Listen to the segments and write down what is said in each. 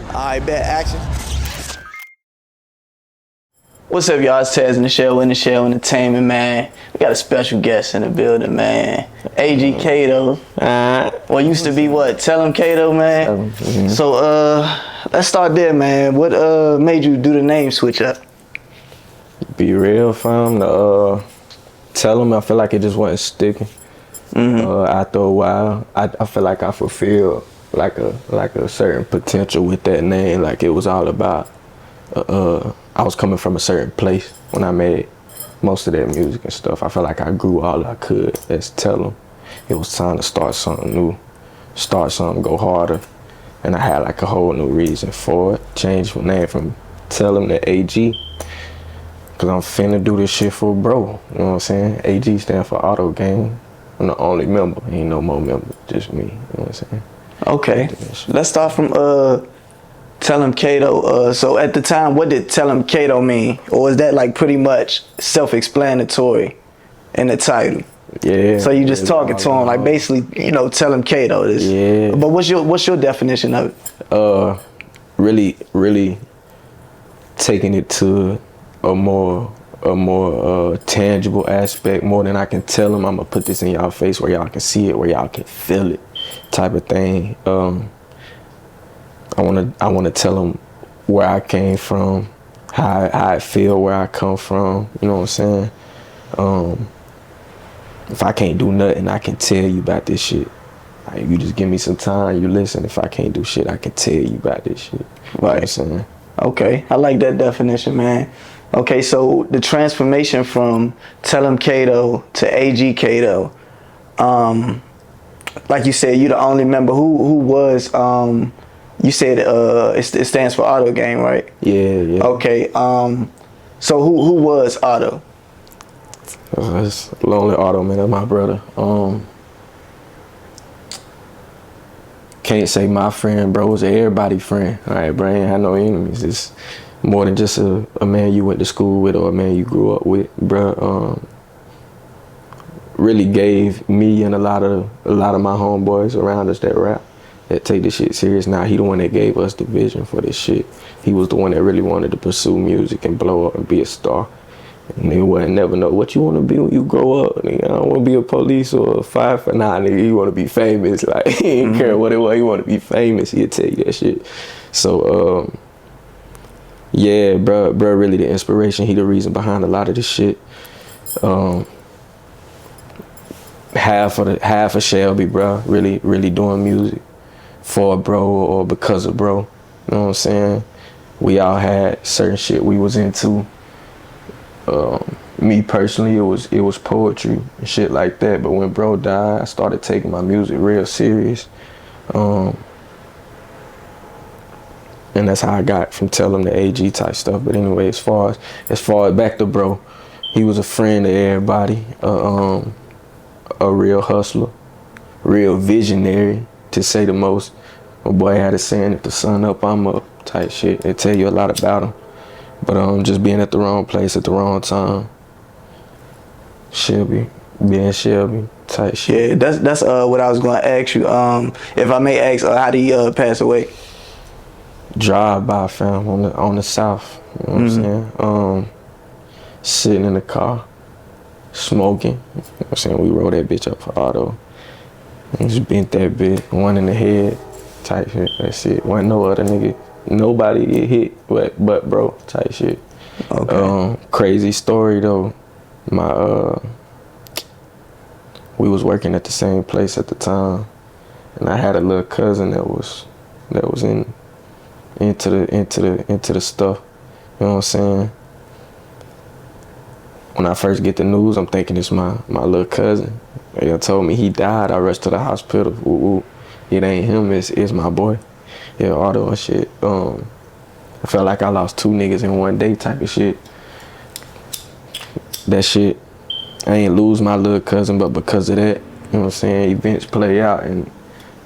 Alright, bet, action. What's up, y'all? It's Tez in the Shell Entertainment, man. We got a special guest in the building, man. AG Kado. Well, used to be what? Tell him Kado, man. So, let's start there, man. What made you do the name switch up? Be real, fam. Tell him I feel like it just wasn't sticking. After a while, I feel like I fulfilled like a certain potential with that name. Like it was all about. I was coming from a certain place when I made most of that music and stuff. I felt like I grew all I could. Let's tell them it was time to start something new, start something, go harder. And I had like a whole new reason for it. Changed my name from Tell Him to AG. Cause I'm finna do this shit for bro. You know what I'm saying? AG stand for Auto Game. I'm the only member. Ain't no more member, just me. You know what I'm saying? Okay. Let's start from Tell Him Kado. So at the time, what did Tell Him Kado mean? Or is that like pretty much self-explanatory in the title? Yeah. So you just talking to him, like basically, you know, Tell Him Kado. Yeah. But what's your definition of it? Really taking it to a more tangible aspect, more than I can tell them. I'm gonna put this in y'all face where y'all can see it, where y'all can feel it, type of thing. I wanna tell them where I came from, how I feel where I come from. You know what I'm saying? If I can't do nothing, I can tell you about this shit. Like, you just give me some time, you listen. If I can't do shit, I can tell you about this shit. You know what I'm saying? Okay, I like that definition, man. Okay, so the transformation from Tell Him Kado to AG Kado, like you said, you the only member. Who was, you said it stands for Auto Game, right? Yeah. Okay, so who was Auto? It's Lonely Auto, man. That's my brother. Can't say my friend, bro. It's everybody friend. All right, bro. I ain't had no enemies. It's more than just a man you went to school with or a man you grew up with, bro. Really gave me and a lot of my homeboys around us that rap, that take this shit serious. Now he the one that gave us the vision for this shit. He was the one that really wanted to pursue music and blow up and be a star. And they wouldn't never know what you want to be when you grow up. Nigga, I don't want to be a police or a firefighter. Nah, nigga, you want to be famous. Like, he didn't care what it was. He want to be famous. He'll tell you that shit. So, yeah, bro, really the inspiration. He the reason behind a lot of this shit. Half of Shelby, bro, really doing music for bro or because of bro. You know what I'm saying? We all had certain shit we was into. Me personally, it was poetry and shit like that. But when bro died, I started taking my music real serious. And that's how I got from Tell Him to AG type stuff. But anyway, as far as back to bro, he was a friend to everybody, a real hustler, real visionary, to say the most. My boy had a saying, if the sun up, I'm up type shit. They tell you a lot about him. But just being at the wrong place at the wrong time. Shelby type shit. Yeah, that's what I was gonna ask you. If I may ask, how did he pass away? Drive by, fam, on the south. You know what I'm saying? Sitting in the car, smoking. You know what I'm saying? We rode that bitch up for Auto. And just bent that bitch, one in the head type shit. That's it. Wasn't no other nigga. Nobody get hit but bro type shit. Okay. Crazy story though. We was working at the same place at the time, and I had a little cousin that was into the stuff. You know what I'm saying? When I first get the news, I'm thinking it's my little cousin. They told me he died. I rushed to the hospital. Ooh. It ain't him. It's my boy. Yeah, Auto and shit. I felt like I lost two niggas in one day type of shit. That shit, I ain't lose my little cousin, but because of that, you know what I'm saying, events play out, and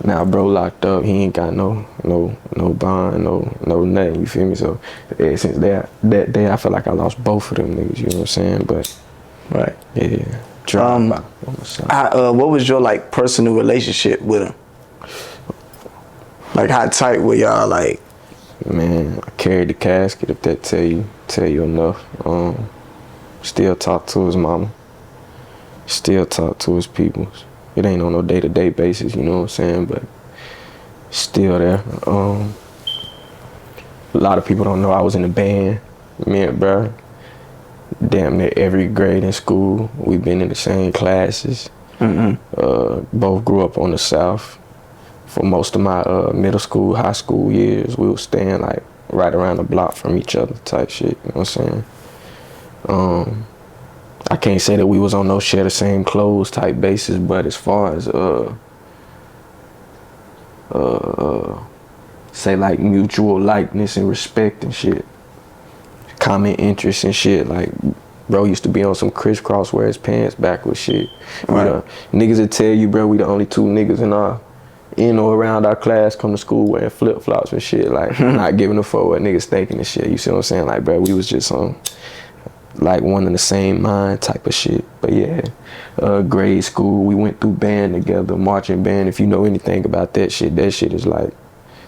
now bro locked up. He ain't got no bond, no nothing, you feel me? So since that day, I feel like I lost both of them niggas, you know what I'm saying? But, right. Yeah. What was your like personal relationship with him? Like how tight were y'all? Like Man, I carried the casket, if that tell you enough. Still talk to his mama. Still talk to his people. It ain't on no day-to-day basis, you know what I'm saying, but still there. A lot of people don't know I was in the band. Me and bro, damn near every grade in school. We've been in the same classes. Both grew up on the South. For most of my middle school, high school years, we were staying like right around the block from each other type shit, you know what I'm saying? I can't say that we was on no share the same clothes type basis, but as far as say like mutual likeness and respect and shit, common interests and shit, like bro used to be on some crisscross wear his pants backwards shit. Right. Niggas would tell you, bro, we the only two niggas in or around our class come to school wearing flip-flops and shit, like not giving a fuck what niggas thinking and shit. You see what I'm saying? Like, bro, we was just on like one in the same mind type of shit. But yeah, grade school, we went through band together, marching band. If you know anything about that shit is like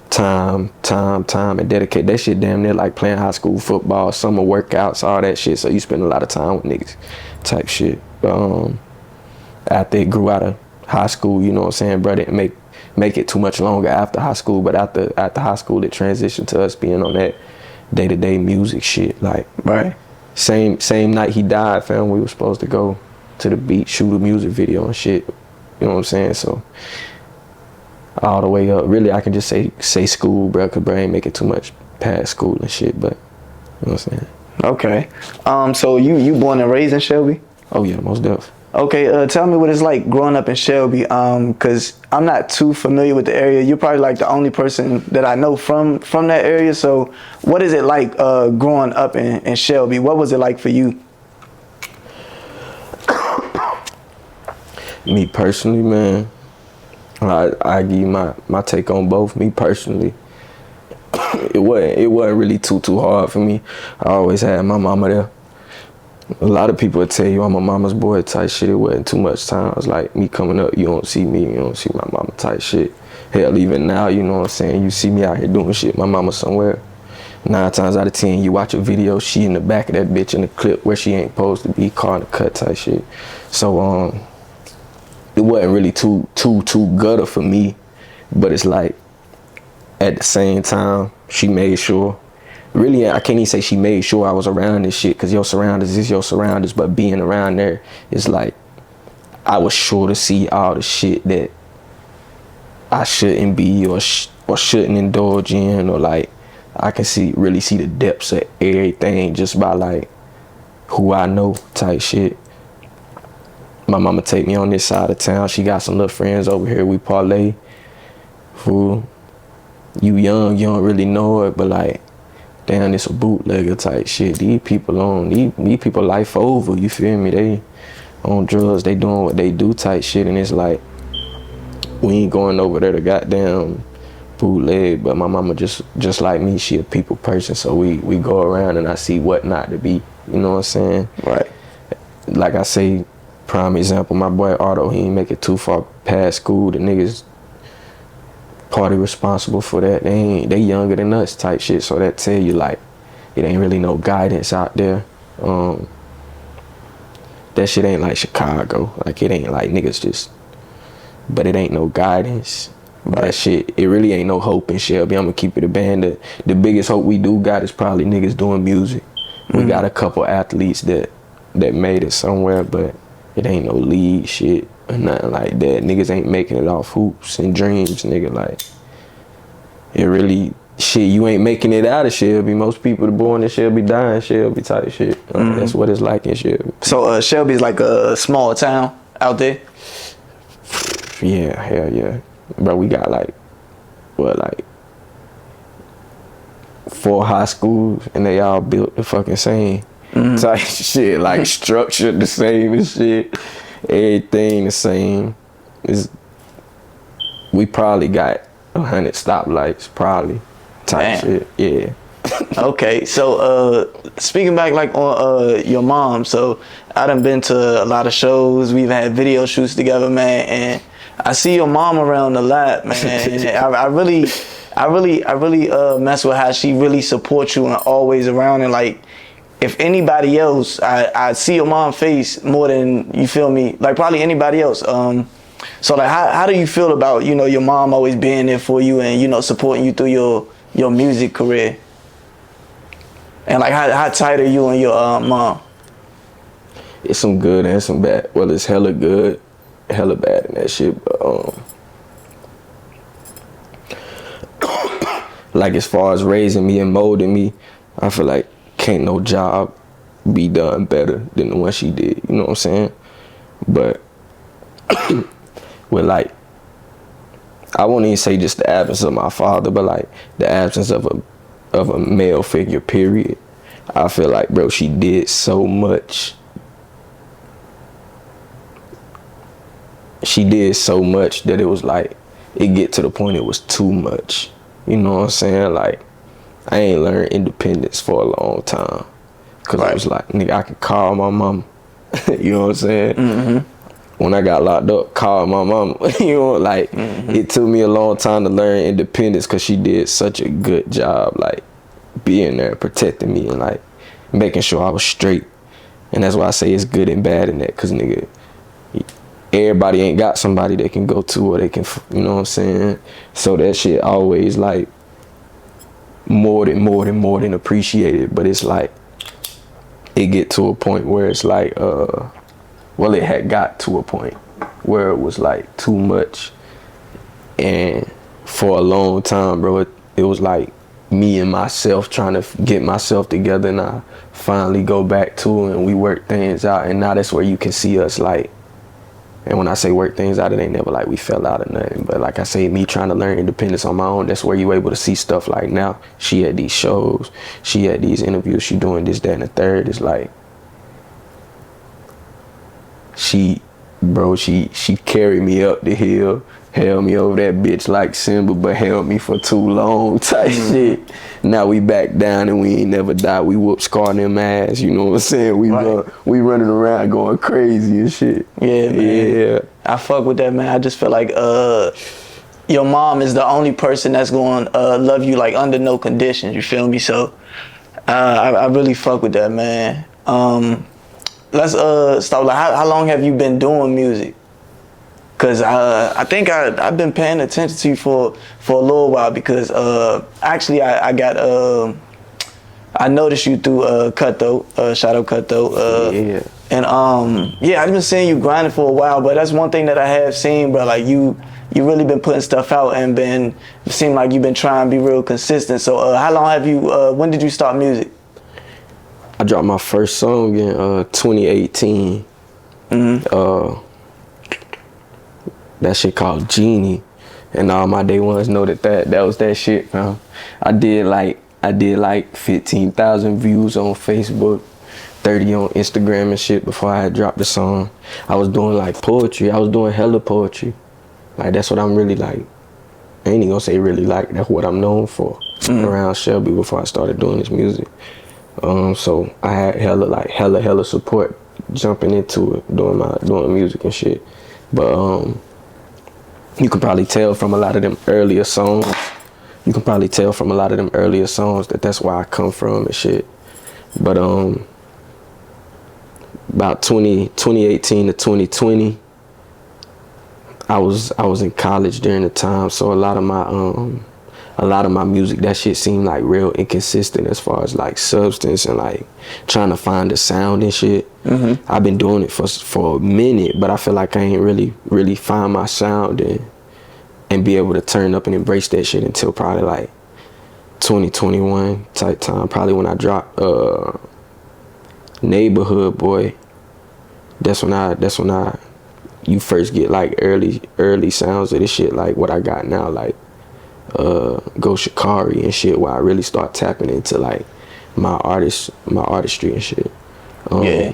time and dedicate. That shit damn near like playing high school football, summer workouts, all that shit. So you spend a lot of time with niggas type shit. After it grew out of high school, you know what I'm saying, bro, didn't make it too much longer after high school, but after high school it transitioned to us being on that day-to-day music shit. Like, right. Same night he died, fam, we were supposed to go to the beach, shoot a music video and shit. You know what I'm saying? So all the way up, really I can just say school, bro, cause bro ain't make it too much past school and shit, but you know what I'm saying? Okay. So you born and raised in Shelby? Oh yeah, most definitely. Okay, tell me what it's like growing up in Shelby, cause I'm not too familiar with the area. You're probably like the only person that I know from that area. So what is it like growing up in Shelby? What was it like for you? Me personally, man, I give you my take on both. Me personally, it wasn't really too hard for me. I always had my mama there. A lot of people would tell you I'm a mama's boy type shit. It wasn't too much time. It's like me coming up, you don't see me, you don't see my mama type shit. Hell, even now, you know what I'm saying, you see me out here doing shit, my mama somewhere. 9 times out of 10, you watch a video, she in the back of that bitch in the clip where she ain't supposed to be, car in the cut type shit. So it wasn't really too gutter for me, but it's like at the same time, she made sure. Really, I can't even say she made sure I was around this shit, because your surroundings is your surroundings, but being around there is like, I was sure to see all the shit that I shouldn't be or shouldn't indulge in, or like, I can really see the depths of everything just by like who I know type shit. My mama take me on this side of town. She got some little friends over here. We parlay. Fool, you young, you don't really know it, but like, damn, it's a bootlegger type shit. These people life over, you feel me? They on drugs, they doing what they do type shit, and it's like, we ain't going over there to goddamn bootleg, but my mama just like me, she a people person, so we go around and I see what not to be, you know what I'm saying? Right. Like I say, prime example, my boy Otto, he ain't make it too far past school. The niggas party responsible for that. They younger than us type shit, so that tell you like it ain't really no guidance out there. That shit ain't like Chicago. Like, it ain't like niggas just, but it ain't no guidance. That shit, it really ain't no hope in Shelby. I'm gonna keep it a band. The biggest hope we do got is probably niggas doing music. We got a couple athletes that made it somewhere, but it ain't no league shit or nothing like that. Niggas ain't making it off hoops and dreams, nigga. Like, it really, shit, you ain't making it out of Shelby. Most people that born in Shelby die in Shelby type shit. That's what it's like in Shelby. So Shelby's like a small town out there? Yeah, hell yeah. Bro, we got like 4 high schools and they all built the fucking same type shit. Like, structured the same and shit. Everything the same. We probably got 100 stoplights, probably, type shit. Yeah. Okay, so speaking back like on your mom, so I done been to a lot of shows. We've had video shoots together, man, and I see your mom around a lot, man. And I really mess with how she really supports you and always around, and like if anybody else, I see your mom face more than, you feel me, like probably anybody else. So like how do you feel about, you know, your mom always being there for you and, you know, supporting you through your music career? And like how tight are you and your mom? It's some good and some bad. Well, it's hella good, hella bad in that shit. But like as far as raising me and molding me, I feel like can't no job be done better than the one she did. You know what I'm saying? But with like, I won't even say just the absence of my father, but like the absence of a male figure, period. I feel like, bro, she did so much. She did so much that it was like, it get to the point it was too much. You know what I'm saying? Like, I ain't learned independence for a long time. Cause it was like, nigga, I could call my mom. You know what I'm saying? Mm-hmm. When I got locked up, call my mom. You know, like, it took me a long time to learn independence because she did such a good job, like, being there, protecting me, and like, making sure I was straight. And that's why I say it's good and bad in that, cause nigga, everybody ain't got somebody they can go to or they can, you know what I'm saying? So that shit always like more than appreciated. But it's like, it get to a point where it's like, well, it had got to a point where it was like too much. And for a long time, bro, it was like me and myself trying to get myself together, and I finally go back to it and we work things out. And now that's where you can see us like, and when I say work things out, it ain't never like we fell out or nothing. But like I say, me trying to learn independence on my own, that's where you able to see stuff like now. She had these shows, she had these interviews, she doing this, that, and the third. It's like, she carried me up the hill, held me over that bitch like Simba, but held me for too long type shit. Now we back down and we ain't never died. We whoop Scar them ass, you know what I'm saying? We running around going crazy and shit. Yeah, man. Yeah. I fuck with that, man. I just feel like your mom is the only person that's going to love you like under no conditions, you feel me? So I really fuck with that, man. Let's start. Like, how long have you been doing music? Cause I think I've been paying attention to you for a little while, because actually I noticed you through Kado, shout out Kado. Yeah. And yeah, I've been seeing you grinding for a while, but that's one thing that I have seen, bro. Like you really been putting stuff out and it seemed like you've been trying to be real consistent. So how long have you? When did you start music? I dropped my first song in 2018. Mm-hmm. That shit called Genie, and all my day ones know that was that shit, fam. I did like 15,000 views on Facebook, 30 on Instagram and shit before I had dropped the song. I was doing like poetry. I was doing hella poetry. Like, that's what I'm really like. I ain't even gonna say really like. That's what I'm known for around Shelby before I started doing this music. So I had hella support jumping into it, doing music and shit. But you can probably tell from a lot of them earlier songs. That that's where I come from and shit. But about 2018 to 2020, I was in college during the time, so a lot of my music, that shit seemed like real inconsistent as far as like substance and like trying to find the sound and shit. Mm-hmm. I've been doing it for a minute, but I feel like I ain't really find my sound and be able to turn up and embrace that shit until probably like 2021 type time. Probably when I dropped Neighborhood Boy. That's when you first get like early sounds of this shit, like what I got now, like Go Shikari and shit, where I really start tapping into like my artistry and shit. Yeah.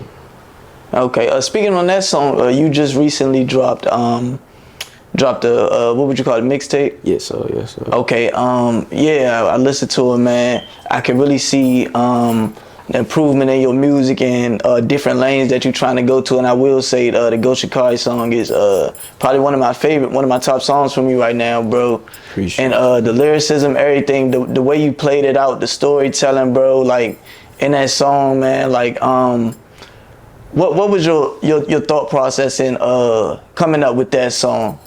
Okay. Speaking on that song, you just recently dropped a what would you call it, mixtape? Yes, sir. Okay. Yeah, I listened to it, man. I can really see improvement in your music and different lanes that you're trying to go to. And I will say the Go Shikari song is probably one of my top songs from you right now, bro. Appreciate and the lyricism, everything, the way you played it out, the storytelling, bro, like in that song, man, like what was your thought process in coming up with that song?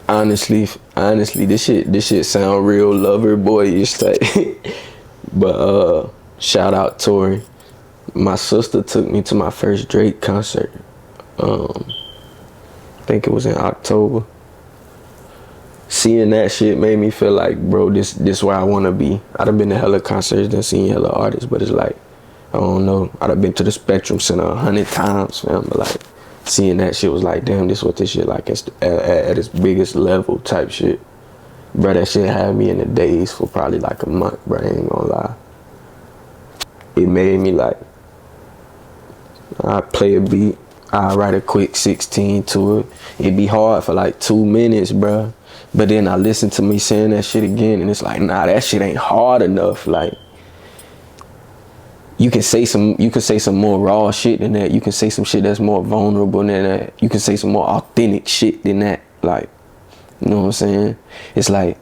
Honestly, this shit sound real lover boyish type. But shout out Tori. My sister took me to my first Drake concert. I think it was in October. Seeing that shit made me feel like, bro, this where I wanna be. I'd have been to hella concerts and seen hella artists, but it's like, I don't know. I'd have been to the Spectrum Center 100 times, fam. But like, seeing that shit was like, damn, this what this shit like at its biggest level type shit. Bro, that shit had me in the daze for probably like a month, bro, I ain't gonna lie. It made me like, I play a beat, I write a quick 16 to it. It'd be hard for like 2 minutes, bro. But then I listen to me saying that shit again and it's like, nah, that shit ain't hard enough. Like, you can say some more raw shit than that. You can say some shit that's more vulnerable than that. You can say some more authentic shit than that. Like, you know what I'm saying? It's like,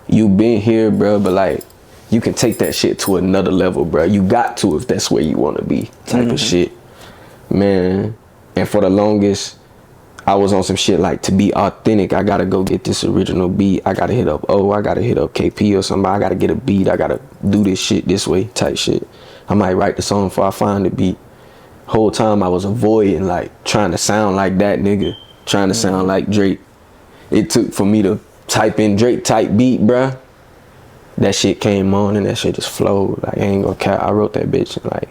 you been here, bro, but like, you can take that shit to another level, bro. You got to if that's where you want to be, type of shit, man. And for the longest, I was on some shit like, to be authentic, I gotta go get this original beat. I gotta hit up I gotta hit up KP or somebody. I gotta get a beat. I gotta do this shit this way, type shit. I might write the song before I find the beat. Whole time I was avoiding like trying to sound like that nigga, trying to sound like Drake. It took for me to type in Drake type beat, bruh. That shit came on and that shit just flowed. Like, I ain't gonna cap. I wrote that bitch in like,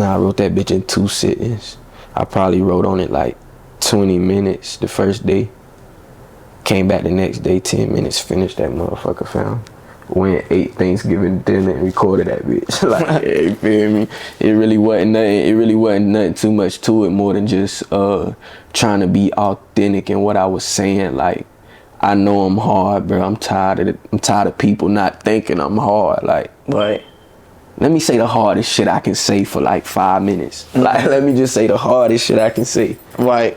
I wrote that bitch in 2 sittings. I probably wrote on it like 20 minutes the first day. Came back the next day, 10 minutes, finished that motherfucker, fam. Went, ate Thanksgiving dinner and recorded that bitch. Like, yeah, you feel me? It really wasn't nothing too much to it more than just trying to be authentic in what I was saying. Like, I know I'm hard, bro. I'm tired of people not thinking I'm hard. Like, Right. let me say the hardest shit I can say for like 5 minutes. Like, let me just say the hardest shit I can say. Right.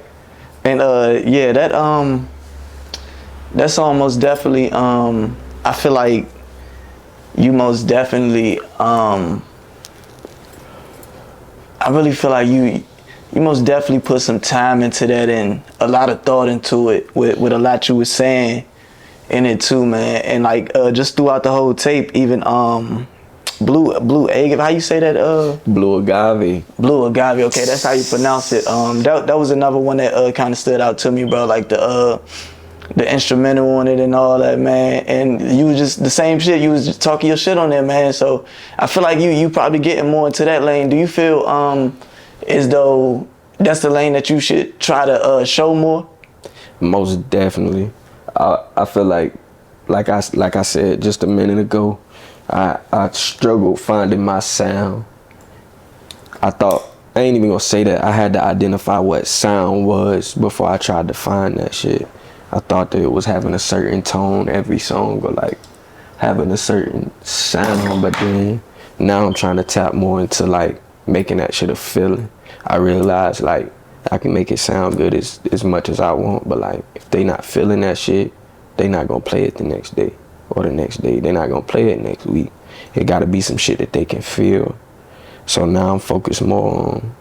And yeah, that song most definitely, I feel like you most definitely, I really feel like you most definitely put some time into that and a lot of thought into it with a lot you was saying in it too, man. And like just throughout the whole tape, even Blue Agave, how you say that? Blue Agave. Blue Agave, okay, that's how you pronounce it. That was another one that kind of stood out to me, bro. Like the instrumental on it and all that, man. And you was just the same shit. You was just talking your shit on there, man. So I feel like you probably getting more into that lane. Do you feel as though that's the lane that you should try to show more? Most definitely. I feel like I said just a minute ago, I struggled finding my sound. I ain't even gonna say that. I had to identify what sound was before I tried to find that shit. I thought that it was having a certain tone every song or like having a certain sound, but then now I'm trying to tap more into like making that shit a feeling. I realized like I can make it sound good as much as I want, but like if they not feeling that shit, they not gonna play it the next day or the next day. They not gonna play it next week. It gotta be some shit that they can feel. So now I'm focused more on,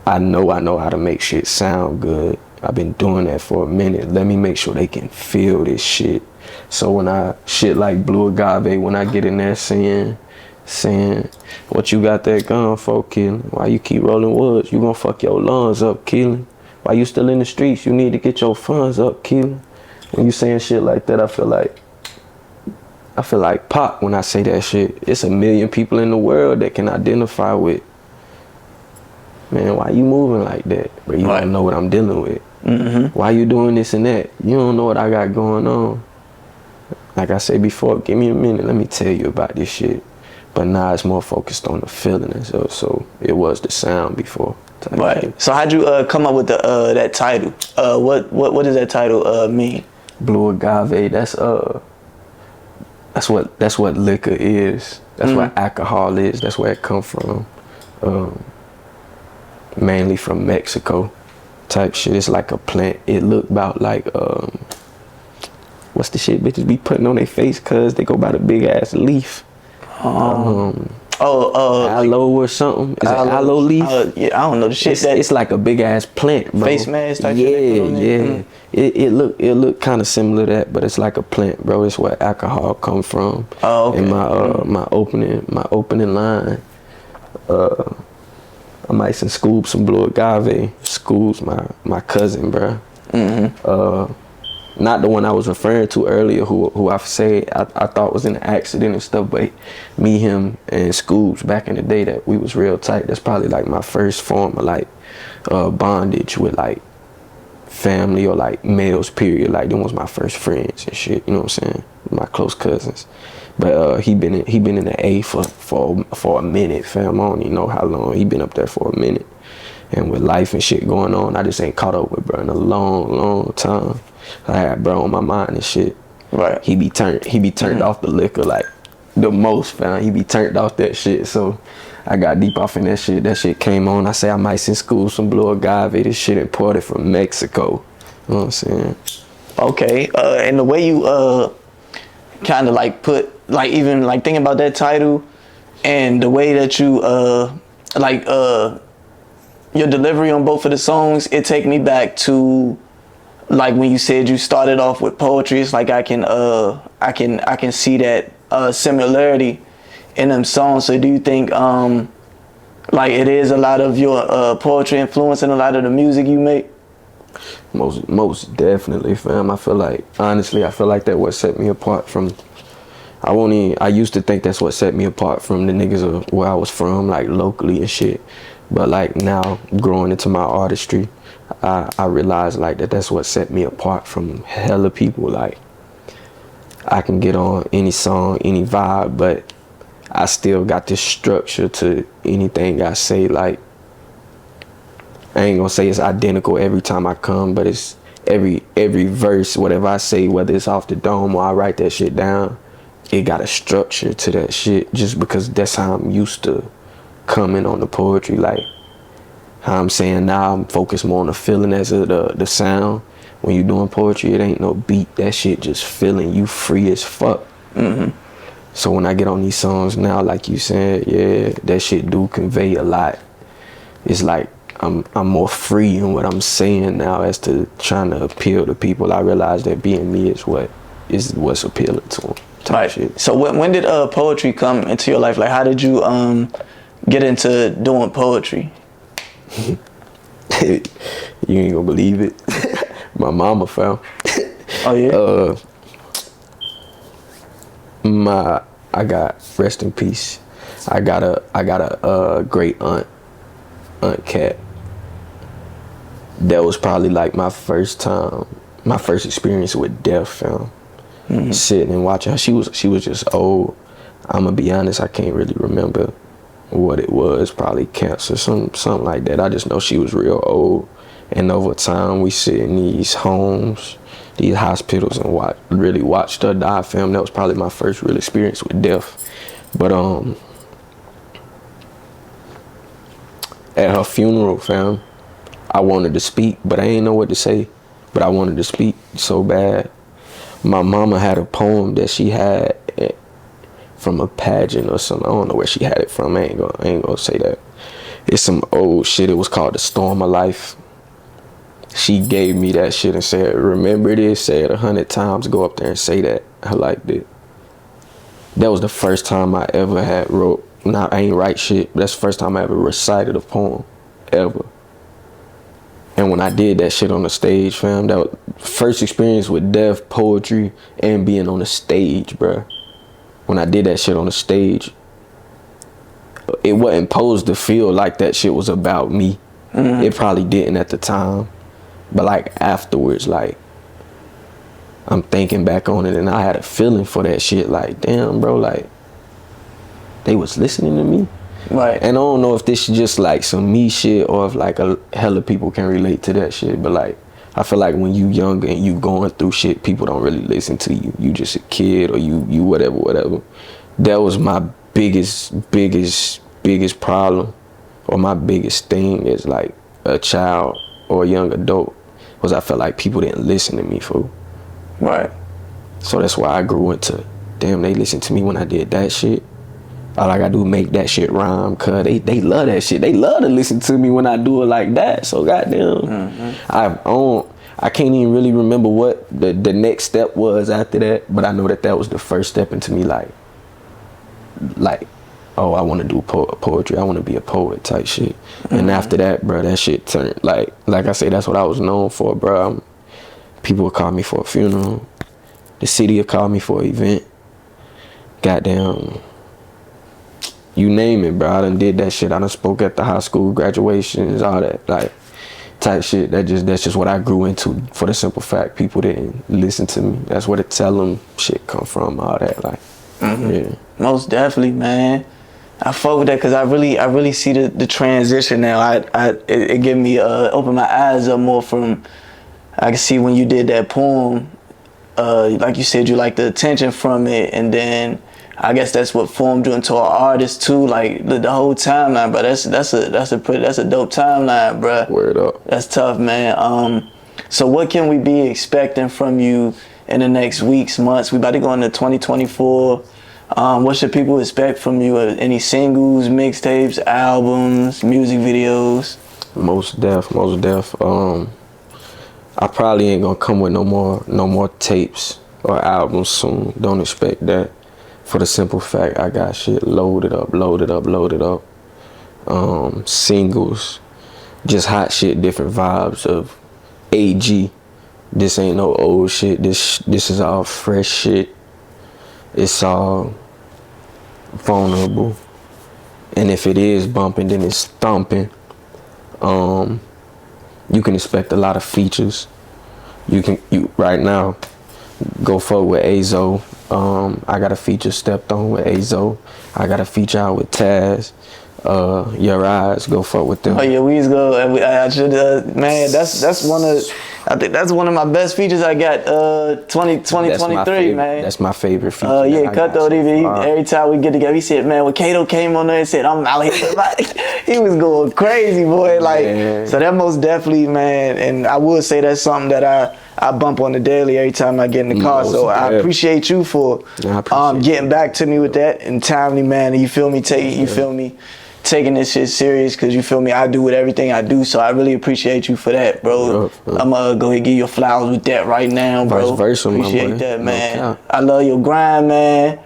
I know how to make shit sound good. I've been doing that for a minute. Let me make sure they can feel this shit. So when shit like Blue Agave, when I get in there saying, what you got that gun for, killing? Why you keep rolling woods? You gonna fuck your lungs up, killing? Why you still in the streets? You need to get your funds up, killing. When you saying shit like that, I feel like Pop when I say that shit. It's a million people in the world that can identify with, man, why you moving like that? But you don't know what I'm dealing with. Why you doing this and that? You don't know what I got going on. Like I said before, give me a minute, let me tell you about this shit. But now it's more focused on the feeling and stuff. So it was the sound before. Right. So how'd you come up with that title? What does that title mean? Blue Agave. That's That's what liquor is. That's what alcohol is. That's where it come from. Mainly from Mexico type shit. It's like a plant. It look about like what's the shit bitches be putting on their face cause they go by the big ass leaf. Aloe or something. Is it aloe leaf? Yeah, I don't know the shit. It's like a big ass plant, bro. Face mask type shit. Yeah. It look kind of similar to that, but it's like a plant, bro. It's where alcohol come from. Oh, okay. And my opening line. I might scoop some blue agave. School's my cousin, bro. Not the one I was referring to earlier, who I say I thought was in an accident and stuff, but me, him, and Scoobs back in the day that we was real tight. That's probably like my first form of like bondage with like family or like males, period. Like them was my first friends and shit, you know what I'm saying? My close cousins. But he been in the A for a minute, fam. I don't even know how long. He been up there for a minute. And with life and shit going on, I just ain't caught up with bro in a long time. I had bro on my mind and shit. Right. He be turned off the liquor like the most, fam. He be turned off that shit. So I got deep off in that shit. That shit came on. I say I might send school some blue agave. This shit imported from Mexico. You know what I'm saying? Okay. And the way you kind of like put like even like thinking about that title and the way that you your delivery on both of the songs, it take me back to like when you said you started off with poetry. It's like I can see that similarity in them songs. So do you think like it is a lot of your poetry influencing a lot of the music you make? Most definitely, fam. I feel like that what set me apart from. I used to think that's what set me apart from the niggas of where I was from, like locally and shit. But like now, growing into my artistry, I realized like that's what set me apart from hella people. Like I can get on any song, any vibe, but I still got this structure to anything I say. Like I ain't gonna say it's identical every time I come, but it's every verse, whatever I say, whether it's off the dome or I write that shit down, it got a structure to that shit just because that's how I'm used to coming on the poetry. Like how I'm saying now, I'm focused more on the feeling as of the sound. When you doing poetry, it ain't no beat. That shit just feeling, you free as fuck. So when I get on these songs now, like you said, yeah, that shit do convey a lot. It's like I'm more free in what I'm saying now as to trying to appeal to people. I realize that being me is what's appealing to them. Right. Shit. So when did poetry come into your life? Like how did you get into doing poetry? You ain't gonna believe it. My mama found. Oh yeah. I got, rest in peace, I got a great aunt Cat. That was probably like my first experience with death, fam. Sitting and watching her. She was just old. I'ma be honest, I can't really remember what it was. Probably cancer, something like that. I just know she was real old. And over time, we sit in these homes, these hospitals, and really watched her die, fam. That was probably my first real experience with death. But at her funeral, fam, I wanted to speak, but I ain't know what to say. But I wanted to speak so bad. My mama had a poem that she had from a pageant or something. I don't know where she had it from. I ain't gonna say that. It's some old shit. It was called The Storm of Life. She gave me that shit and said, remember this, say it 100 times, go up there and say that. I liked it. That was the first time I ever had wrote. Nah, I ain't write shit, but that's the first time I ever recited a poem, ever. And when I did that shit on the stage, fam, that was first experience with death, poetry, and being on the stage, bruh. When I did that shit on the stage, it wasn't posed to feel like that shit was about me. It probably didn't at the time. But like afterwards, like I'm thinking back on it and I had a feeling for that shit. Like, damn, bro, like they was listening to me. Right. And I don't know if this is just like some me shit or if like a hella people can relate to that shit. But like I feel like when you younger and you going through shit, people don't really listen to you. You just a kid or you whatever. That was my biggest problem, or my biggest thing as like a child or a young adult, was I felt like people didn't listen to me, fool. Right. So that's why I grew into, damn, they listen to me when I did that shit. All I gotta do is make that shit rhyme, cause they love that shit. They love to listen to me when I do it like that. So goddamn, I can't even really remember what the next step was after that, but I know that was the first step into me like, oh, I want to do poetry. I want to be a poet type shit. And after that, bro, that shit turned like I say, that's what I was known for, bro. People would call me for a funeral. The city would call me for an event. Goddamn. You name it, bro. I done did that shit. I done spoke at the high school graduations, all that, like, type shit. That's just what I grew into, for the simple fact people didn't listen to me. That's where the tell them shit come from, all that, like, yeah. Most definitely, man. I fuck with that because I really see the transition now. It gave me open my eyes up more from. I can see when you did that poem, like you said, you like the attention from it, and then I guess that's what formed you into an artist too. Like the whole timeline, bro. That's a dope timeline, bro. Word up. That's tough, man. So what can we be expecting from you in the next weeks, months? We about to go into 2024. What should people expect from you? Any singles, mixtapes, albums, music videos? Most deaf. I probably ain't gonna come with no more tapes or albums soon. Don't expect that. For the simple fact, I got shit loaded up. Singles, just hot shit, different vibes of AG. This ain't no old shit. This is all fresh shit. It's all vulnerable, and if it is bumping, then it's thumping. You can expect a lot of features. You right now go forward with Azo. I got a feature stepped on with Azo. I got a feature out with Taz. Your Eyes, go fuck with them. Oh yeah, we just go. I should, man. That's one of. I think that's one of my best features I got. 2023, man. That's my favorite feature. Yeah, Kado TV. Every time we get together, he said, man, when Kado came on there and said, I'm out here, like, he was going crazy, boy. Like, man. So that most definitely, man. And I would say that's something that I bump on the daily every time I get in the car. So I appreciate you for getting back to me with that and timely, man. You feel me? Taking this shit serious, because you feel me, I do with everything I do, so I really appreciate you for that, bro. I'm gonna go ahead and give you flowers with that right now, bro. Vice versa, appreciate that, man. No, I love your grind, man.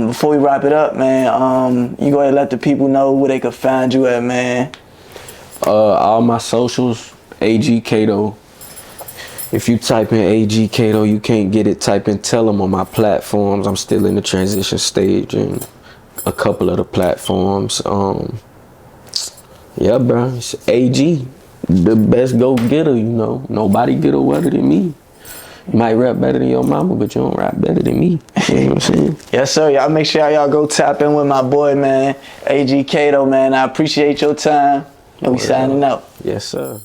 Before we wrap it up, man, you go ahead and let the people know where they can find you at, man. All my socials, AG Kado. If you type in AG Kado, you can't get it. Type in Tell 'em on my platforms. I'm still in the transition stage and a couple of the platforms. Yeah, bro, it's AG, the best go-getter, you know. Nobody get a wetter than me. You might rap better than your mama, but you don't rap better than me. You know what I'm saying? Yes, sir. Y'all make sure y'all go tap in with my boy, man, AG Kado, man. I appreciate your time. And we signing out. Yes, sir.